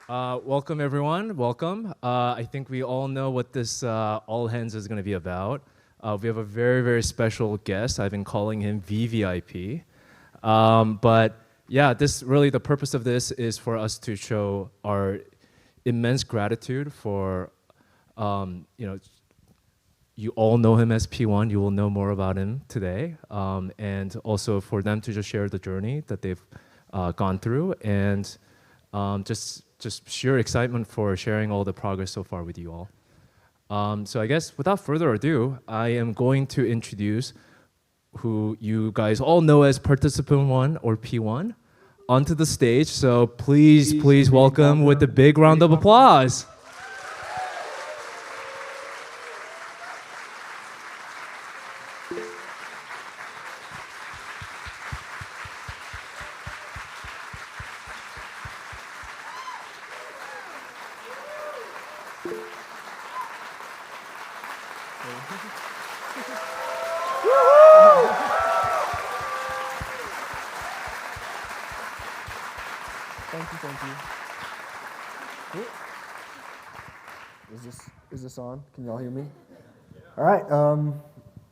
Welcome, everyone. Welcome. I think we all know what this all hands is going to be about. We have a very, very special guest. I've been calling him VVIP. But yeah, the purpose of this is for us to show our immense gratitude for, you all know him as P1. You will know more about him today. And also for them to just share the journey that they've gone through, and just sheer excitement for sharing all the progress so far with you all. So I guess without further ado, I am going to introduce who you guys all know as Participant 1 or P1 onto the stage. So please welcome with a big round of applause. Thank you. Is this on? Can y'all hear me? All right.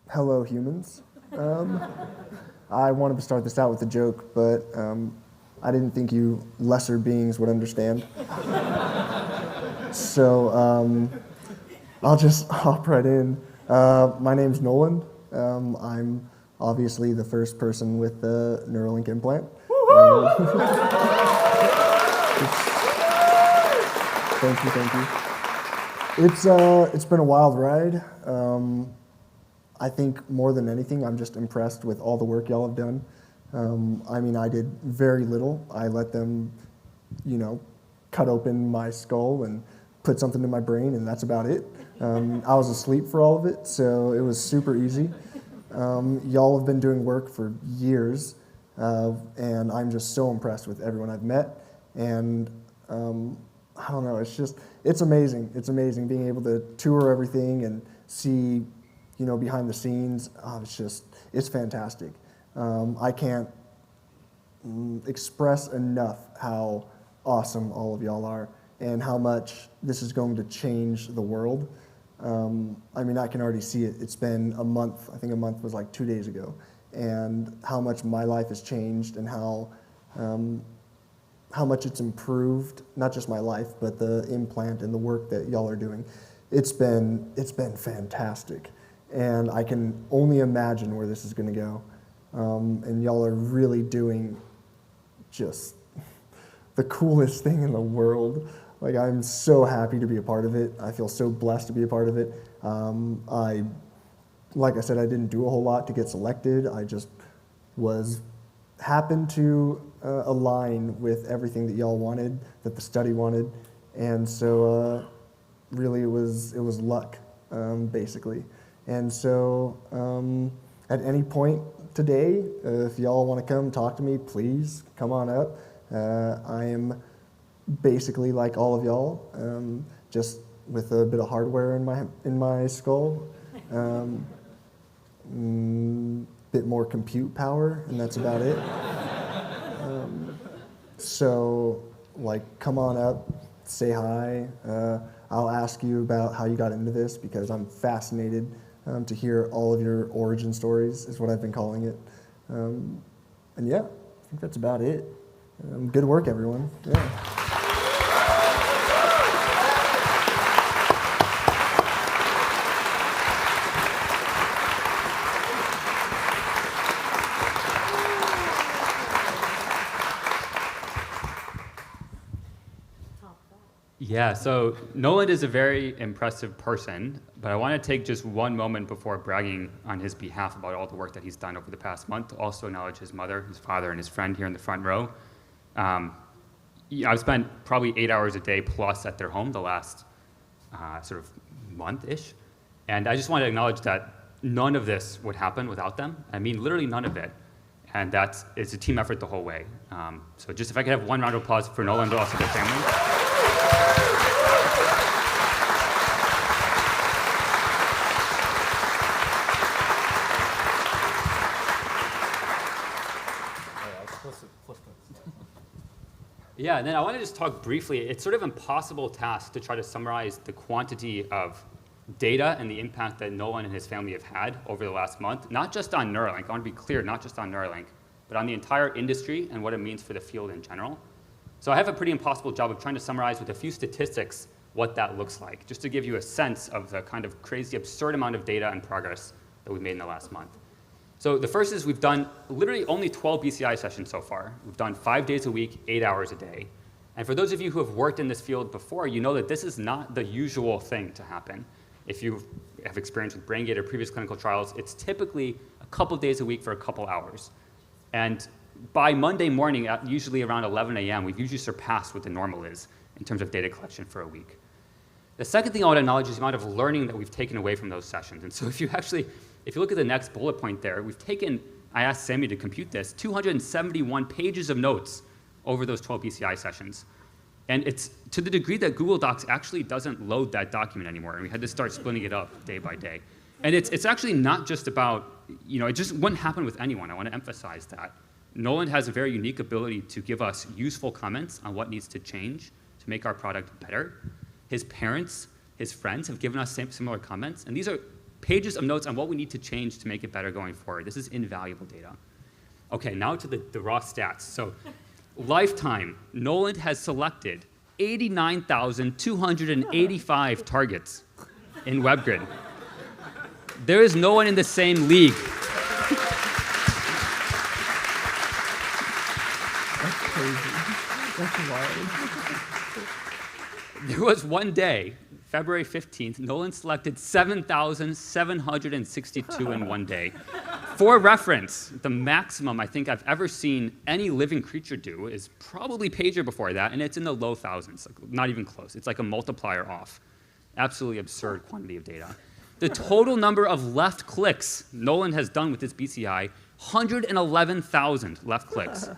Hello, humans. I wanted to start this out with a joke, but I didn't think you lesser beings would understand. So I'll just hop right in. My name's Nolan. I'm obviously the first person with the Neuralink implant. Thank you. It's been a wild ride. I think more than anything, I'm just impressed with all the work y'all have done. I did very little. I let them, cut open my skull and put something in my brain, and that's about it. I was asleep for all of it, so it was super easy. Y'all have been doing work for years, and I'm just so impressed with everyone I've met. And I don't know, it's amazing. It's amazing being able to tour everything and see, behind the scenes. It's fantastic. I can't express enough how awesome all of y'all are and how much this is going to change the world. I can already see it. It's been a month. I think a month was like 2 days ago. And how much my life has changed and how much it's improved, not just my life, but the implant and the work that y'all are doing. It's been fantastic. And I can only imagine where this is gonna go. And y'all are really doing just the coolest thing in the world. Like, I'm so happy to be a part of it. I feel so blessed to be a part of it. Like I said, I didn't do a whole lot to get selected. I just happened to align with everything that y'all wanted, that the study wanted, and so really it was luck, basically. And so at any point today, if y'all want to come talk to me, please come on up. I am basically like all of y'all, just with a bit of hardware in my skull. Bit more compute power, and that's about it. So, come on up, say hi. I'll ask you about how you got into this, because I'm fascinated to hear all of your origin stories, is what I've been calling it. And yeah, I think that's about it. Good work, everyone. Yeah. Yeah, so Nolan is a very impressive person, but I want to take just one moment before bragging on his behalf about all the work that he's done over the past month to also acknowledge his mother, his father, and his friend here in the front row. I've spent probably 8 hours a day plus at their home the last sort of month-ish, and I just want to acknowledge that none of this would happen without them. I mean, literally none of it, and it's a team effort the whole way. So just if I could have one round of applause for Nolan, but also their family. Yeah, and then I want to just talk briefly. It's sort of an impossible task to try to summarize the quantity of data and the impact that Nolan and his family have had over the last month, not just on Neuralink. I want to be clear, not just on Neuralink, but on the entire industry and what it means for the field in general. So I have a pretty impossible job of trying to summarize with a few statistics what that looks like, just to give you a sense of the kind of crazy, absurd amount of data and progress that we've made in the last month. So the first is we've done literally only 12 BCI sessions so far. We've done 5 days a week, 8 hours a day. And for those of you who have worked in this field before, you know that this is not the usual thing to happen. If you have experience with BrainGate or previous clinical trials, it's typically a couple days a week for a couple hours. And by Monday morning, usually around 11 a.m., we've usually surpassed what the normal is in terms of data collection for a week. The second thing I want to acknowledge is the amount of learning that we've taken away from those sessions. And so if you look at the next bullet point there, I asked Sammy to compute this, 271 pages of notes over those 12 BCI sessions. And it's to the degree that Google Docs actually doesn't load that document anymore. And we had to start splitting it up day by day. And it's actually not just about, it just wouldn't happen with anyone. I want to emphasize that. Nolan has a very unique ability to give us useful comments on what needs to change to make our product better. His parents, his friends have given us similar comments. And these are pages of notes on what we need to change to make it better going forward. This is invaluable data. Okay, now to the raw stats. So lifetime, Nolan has selected 89,285 targets in WebGrid. There is no one in the same league. That's crazy. That's wild. There was one day, February 15th, Nolan selected 7,762 in one day. For reference, the maximum I think I've ever seen any living creature do is probably pager before that, and it's in the low thousands, like not even close. It's like a multiplier off. Absolutely absurd quantity of data. The total number of left clicks Nolan has done with this BCI, 111,000 left clicks.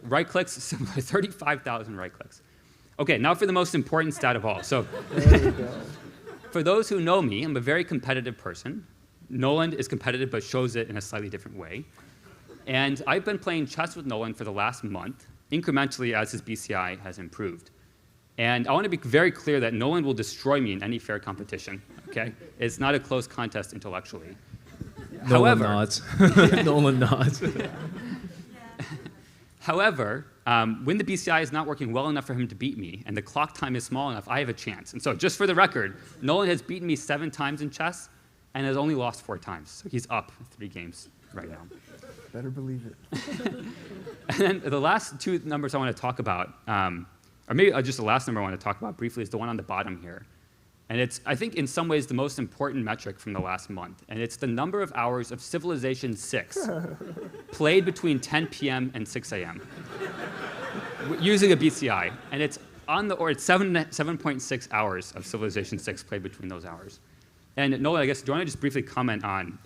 Right clicks, similar, 35,000 right clicks. Okay, now for the most important stat of all. So, for those who know me, I'm a very competitive person. Nolan is competitive, but shows it in a slightly different way. And I've been playing chess with Nolan for the last month, incrementally as his BCI has improved. And I want to be very clear that Nolan will destroy me in any fair competition, okay? It's not a close contest intellectually. Nolan nods. Nolan nods. However, when the BCI is not working well enough for him to beat me, and the clock time is small enough, I have a chance. And so just for the record, Nolan has beaten me 7 times in chess, and has only lost 4 times. So he's up 3 games right now. Better believe it. And then the last 2 numbers I want to talk about, or maybe just the last number I want to talk about briefly is the one on the bottom here. And it's, I think, in some ways the most important metric from the last month. And it's the number of hours of Civilization 6 played between 10 p.m. and 6 a.m. using a BCI. And it's on the, or it's 7.6 hours of Civilization 6 played between those hours. And Nolan, I guess, do you want to just briefly comment on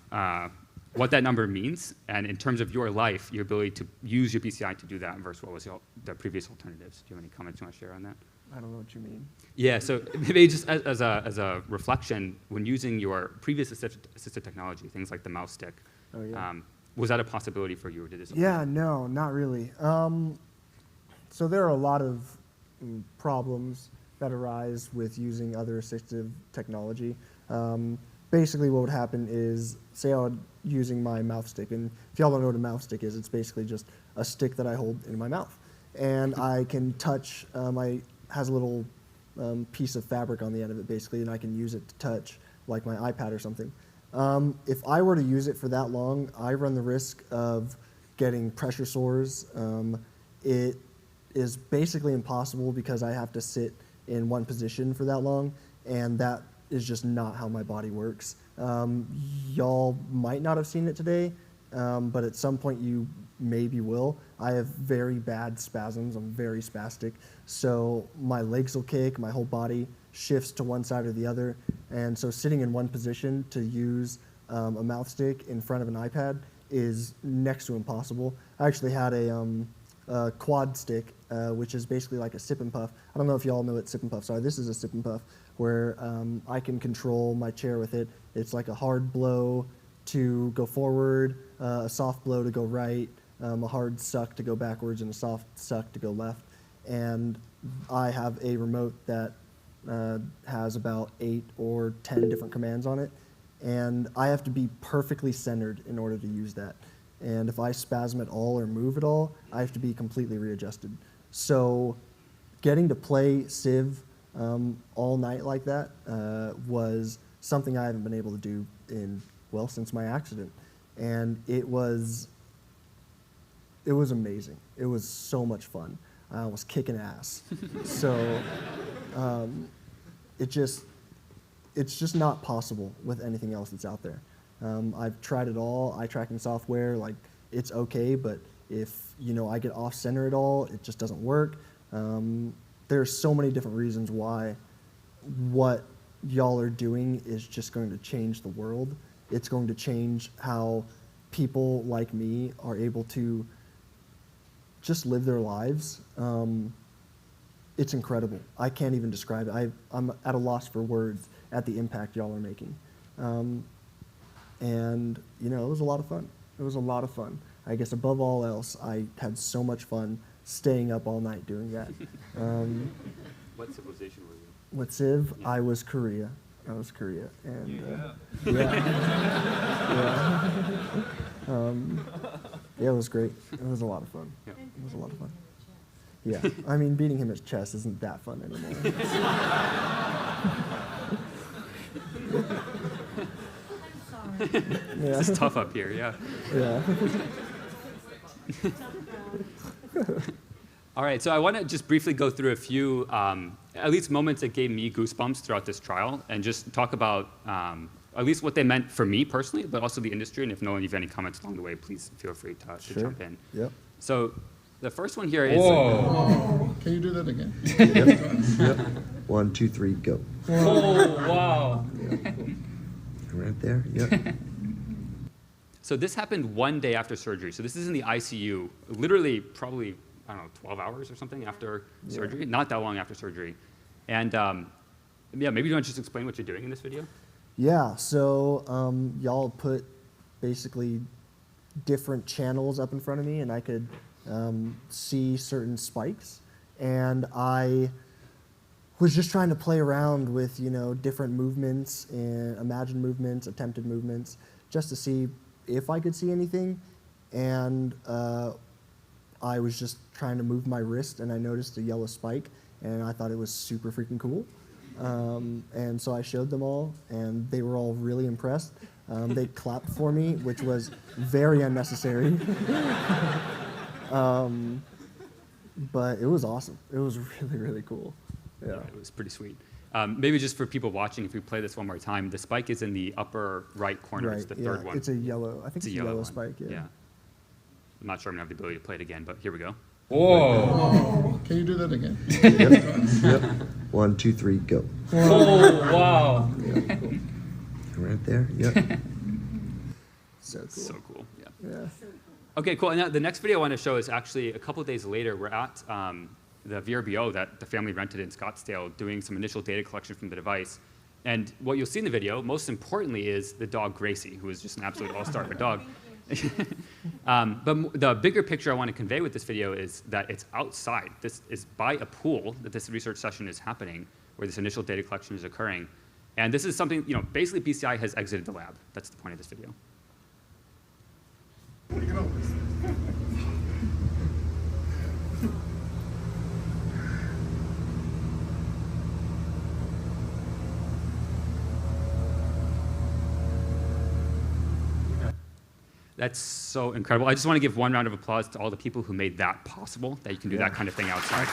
what that number means, and in terms of your life, your ability to use your BCI to do that versus what was the previous alternatives? Do you have any comments you want to share on that? I don't know what you mean. Yeah, so maybe just as a reflection, when using your previous assistive technology, things like the mouse stick, Oh, yeah. Was that a possibility for you, or did it? Yeah, no, not really. So there are a lot of problems that arise with using other assistive technology. Basically what would happen is, say I was using my mouth stick, and if y'all don't know what a mouth stick is, it's basically just a stick that I hold in my mouth. And I can touch, has a little piece of fabric on the end of it basically, and I can use it to touch like my iPad or something. If I were to use it for that long, I run the risk of getting pressure sores. It is basically impossible because I have to sit in one position for that long, and that is just not how my body works. Y'all might not have seen it today, but at some point you maybe will. I have very bad spasms. I'm very spastic. So my legs will kick, my whole body shifts to one side or the other. And so sitting in one position to use a mouth stick in front of an iPad is next to impossible. I actually had a quad stick, which is basically like a sip and puff. I don't know if y'all know what sip and puffs are. This is a sip and puff where I can control my chair with it. It's like a hard blow to go forward, a soft blow to go right, a hard suck to go backwards and a soft suck to go left. And I have a remote that has about 8 or 10 different commands on it. And I have to be perfectly centered in order to use that. And if I spasm at all or move at all, I have to be completely readjusted. So getting to play Civ all night like that was something I haven't been able to do since my accident. And it was amazing. It was so much fun. I was kicking ass. So it's just not possible with anything else that's out there. I've tried it all, eye tracking software, like it's okay, but if I get off center at all, it just doesn't work. There's so many different reasons why what y'all are doing is just going to change the world. It's going to change how people like me are able to just live their lives. It's incredible. I can't even describe it. I'm at a loss for words at the impact y'all are making. And it was a lot of fun. It was a lot of fun. I guess above all else, I had so much fun staying up all night doing that. What civilization were you? What Civ? Yeah. I was Korea. And yeah, it was great. It was a lot of fun. Yeah. It was a lot of fun. Yeah, I mean, beating him at chess isn't that fun anymore. Yeah. This is tough up here, yeah. Yeah. All right, so I want to just briefly go through a few, at least moments that gave me goosebumps throughout this trial, and just talk about at least what they meant for me personally, but also the industry. And if Nolan, you have any comments along the way, please feel free to jump in. Yep. So the first one here is. Whoa! Can you do that again? Yep. 1, 2, 3, go. Oh, wow. Right there. Yep. So this happened one day after surgery. So this is in the ICU, literally probably, I don't know, 12 hours or something after surgery. Not that long after surgery. And yeah, maybe you want to just explain what you're doing in this video? Yeah, so y'all put basically different channels up in front of me, and I could see certain spikes. And I was just trying to play around with, different movements, and imagined movements, attempted movements, just to see if I could see anything. And I was just trying to move my wrist, and I noticed a yellow spike, and I thought it was super freaking cool. And so I showed them all, and they were all really impressed. They clapped for me, which was very unnecessary. But it was awesome. It was really, really cool. Yeah. It was pretty sweet. Maybe just for people watching, if we play this one more time, the spike is in the upper right corner. Right, It's the third one. It's a yellow. I think it's a yellow one. spike. Yeah. I'm not sure I'm going to have the ability to play it again, but here we go. Whoa! Can you do that again? Yep. 1, 2, 3, go. Oh, wow. Right there. Yep. So cool. So cool. Yeah. Yeah. Okay, cool. And now the next video I want to show is actually a couple of days later. We're at the VRBO that the family rented in Scottsdale doing some initial data collection from the device. And what you'll see in the video, most importantly, is the dog Gracie, who is just an absolute all-star of a dog. But the bigger picture I want to convey with this video is that it's outside. This is by a pool that this research session is happening, where this initial data collection is occurring. And this is something, basically BCI has exited the lab. That's the point of this video. That's so incredible. I just want to give one round of applause to all the people who made that possible, that you can do that kind of thing outside.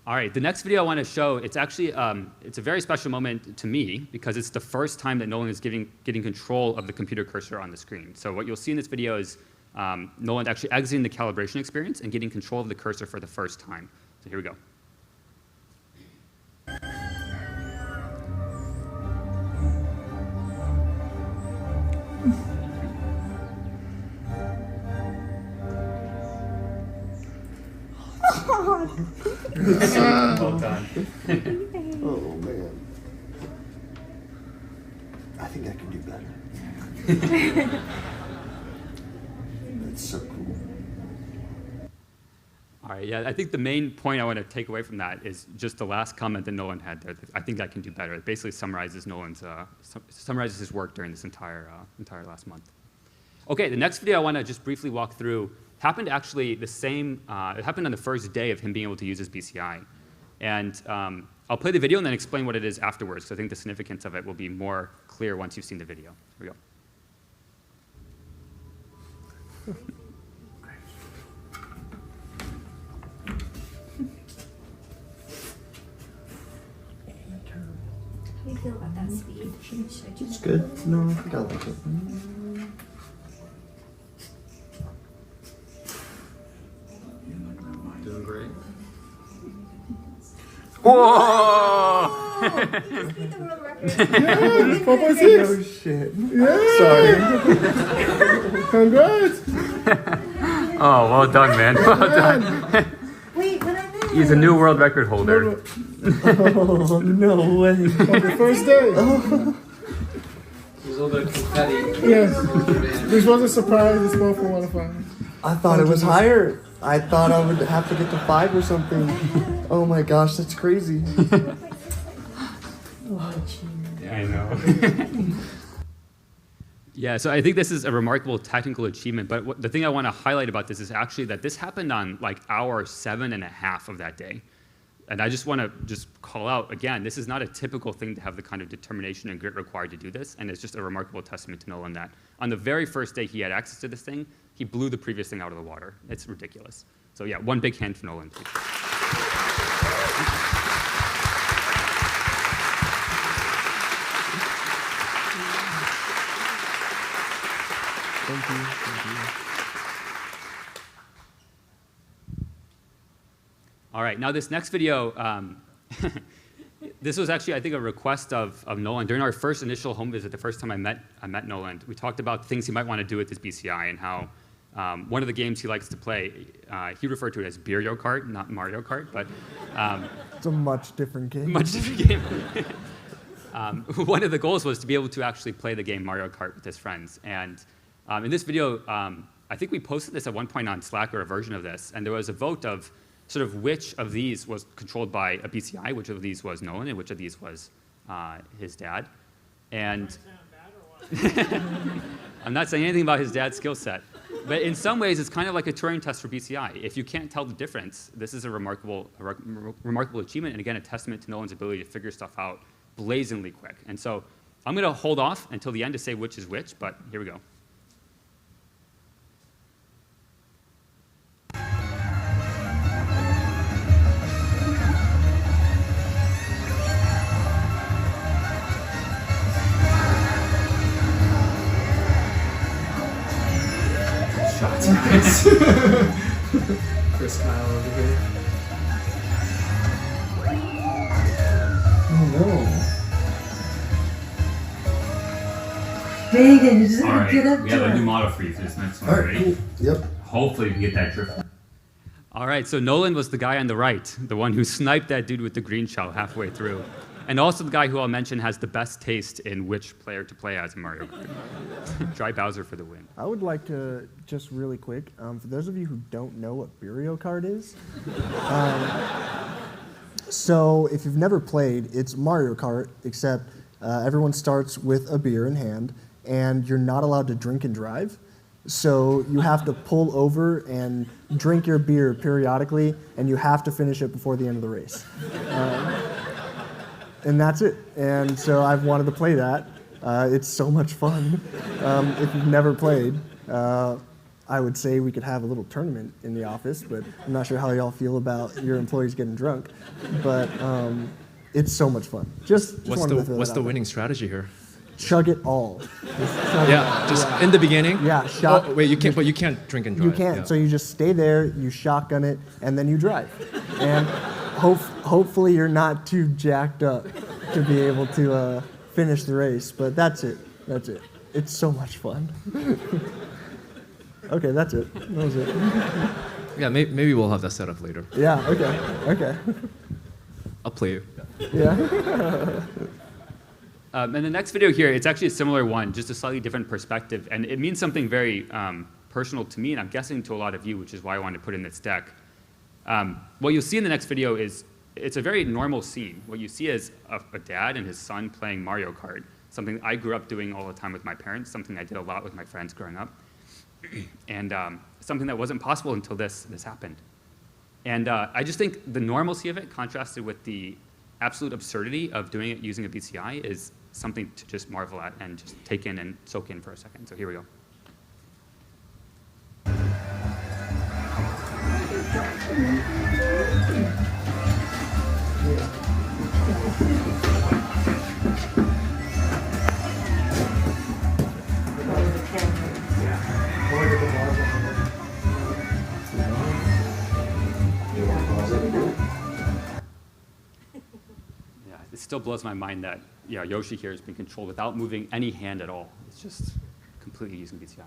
All right, the next video I want to show, it's actually, it's a very special moment to me because it's the first time that Nolan is getting control of the computer cursor on the screen. So what you'll see in this video is Nolan actually exiting the calibration experience and getting control of the cursor for the first time. So here we go. Oh, I think I can do better. That's so cool. All right, yeah, I think the main point I want to take away from that is just the last comment that Nolan had there. I think I can do better. It basically summarizes summarizes his work during this entire last month. Okay, the next video I want to just briefly walk through happened actually the same, it happened on the first day of him being able to use his BCI. And I'll play the video and then explain what it is afterwards, because I think the significance of it will be more clear once you've seen the video. Here we go. How do you feel about that speed? It's good. No, I think I like it. Doing great. Whoa! You just beat the world record. Yeah, 4.6. Oh shit. Yeah. Sorry. Congrats. Oh, well done, man. Well done. Wait, what I meant. He's a new world record holder. Oh, no way. On the first day. There's a little bit of confetti. Yes. This was a surprise. It's 4 from 1 to 5. I thought it was higher. I thought I would have to get to 5 or something. Oh my gosh, that's crazy. Yeah, I know. Yeah, so I think this is a remarkable technical achievement, but the thing I want to highlight about this is actually that this happened on like hour 7.5 of that day. And I just want to call out, again, this is not a typical thing to have the kind of determination and grit required to do this, and it's just a remarkable testament to Nolan that on the very first day he had access to this thing, he blew the previous thing out of the water. It's ridiculous. So yeah, one big hand for Nolan, please. Thank you. Thank you. All right, now this next video, this was actually, I think, a request of Nolan. During our first initial home visit, the first time I met Nolan, we talked about things he might want to do with his BCI and how one of the games he likes to play, he referred to it as Beerio Kart, not Mario Kart, but It's a much different game. much different game. One of the goals was to be able to actually play the game Mario Kart with his friends. And in this video, I think we posted this at one point on Slack, or a version of this, and there was a vote of sort of which of these was controlled by a BCI, which of these was Nolan, and which of these was his dad. And I'm not saying anything about his dad's skill set, but in some ways, it's kind of like a Turing test for BCI. If you can't tell the difference, this is a remarkable achievement, and again, a testament to Nolan's ability to figure stuff out blazingly quick. And so I'm going to hold off until the end to say which is which, but here we go. Chris Kyle over here. Dang it, you just All have right, to get up we to have a it. new model for you for this next one, All right, ready? cool. Yep. Hopefully we can get that drift. All right, so Nolan was the guy on the right, the one who sniped that dude with the green shell halfway through. And also the guy who I'll mention has the best taste in which player to play as in Mario Kart. Try Bowser for the win. I would like to, just really quick, for those of you who don't know what Beerio Kart is, so if you've never played, it's Mario Kart, except everyone starts with a beer in hand, and you're not allowed to drink and drive. So you have to pull over and drink your beer periodically, and you have to finish it before the end of the race. And that's it. And so I've wanted to play that. It's so much fun. If you've never played, I would say we could have a little tournament in the office, but I'm not sure how y'all feel about your employees getting drunk. But it's so much fun. Just What's wanted the to throw what's that the out there. winning strategy here? Chug it all. Yeah, just in the beginning. Yeah, shot. Oh, wait, you can't. But you can't drink and drive. You can't. Yeah. So you just stay there, you shotgun it, and then you drive. And hopefully you're not too jacked up to be able to finish the race. But that's it. That's it. It's so much fun. Okay, that's it. That was it. Yeah, maybe we'll have that set up later. Yeah. Okay. Okay. I'll play you. Yeah. And the next video here, it's actually a similar one, just a slightly different perspective. And it means something very personal to me, and I'm guessing to a lot of you, which is why I wanted to put in this deck. What you'll see in the next video is, it's a very normal scene. What you see is a dad and his son playing Mario Kart, something I grew up doing all the time with my parents, something I did a lot with my friends growing up, and something that wasn't possible until this happened. And I just think the normalcy of it, contrasted with the absolute absurdity of doing it using a BCI, is something to just marvel at and just take in and soak in for a second. So here we go. It still blows my mind that Yoshi here has been controlled without moving any hand at all. It's just completely using BCI.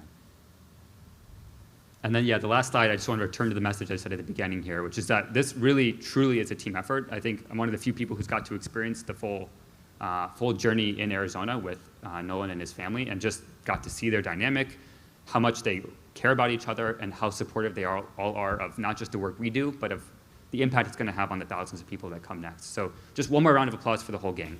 And then, the last slide, I just want to return to the message I said at the beginning here, which is that this really, truly is a team effort. I think I'm one of the few people who's got to experience the full journey in Arizona with Nolan and his family, and just got to see their dynamic, how much they care about each other, and how supportive they all are of not just the work we do, but of the impact it's going to have on the thousands of people that come next. So just one more round of applause for the whole gang.